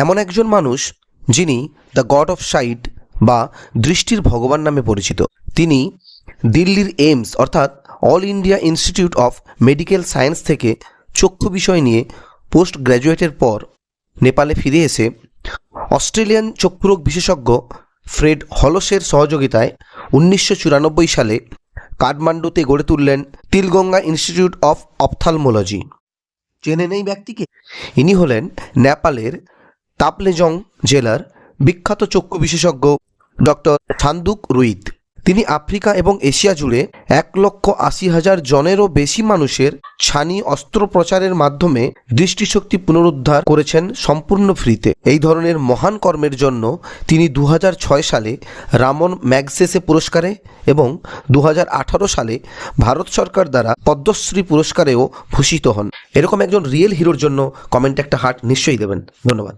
এমন একজন মানুষ যিনি দ্য গড অফ সাইট বা দৃষ্টির ভগবান নামে পরিচিত। তিনি দিল্লির এইমস অর্থাৎ all India institute of medical science থেকে চক্ষু বিষয় নিয়ে পোস্ট গ্র্যাজুয়েটের পর নেপালে ফিরে এসে অস্ট্রেলিয়ান চক্ষুরোগ বিশেষজ্ঞ ফ্রেড হলসের সহযোগিতায় 1994 সালে কাঠমান্ডুতে গড়ে তুললেন তিলগঙ্গা ইনস্টিটিউট অফ অপথ্যালমোলজি। চেনে নেই ব্যক্তিকে? ইনি হলেন নেপালের তাপলেজং জেলার বিখ্যাত চক্ষু বিশেষজ্ঞ ডক্টর ছান্দুক রুইত। তিনি আফ্রিকা এবং এশিয়া জুড়ে 1,80,000 জনেরও বেশি মানুষের ছানি অস্ত্রোপচারের মাধ্যমে দৃষ্টিশক্তি পুনরুদ্ধার করেছেন সম্পূর্ণ ফ্রিতে। এই ধরনের মহান কর্মের জন্য তিনি 2006 সালে রামন ম্যাগসেসে পুরস্কারে এবং 2018 সালে ভারত সরকার দ্বারা পদ্মশ্রী পুরস্কারেও ভূষিত হন। এরকম একজন রিয়েল হিরোর জন্য কমেন্টে একটা হার্ট নিশ্চয়ই দেবেন। ধন্যবাদ।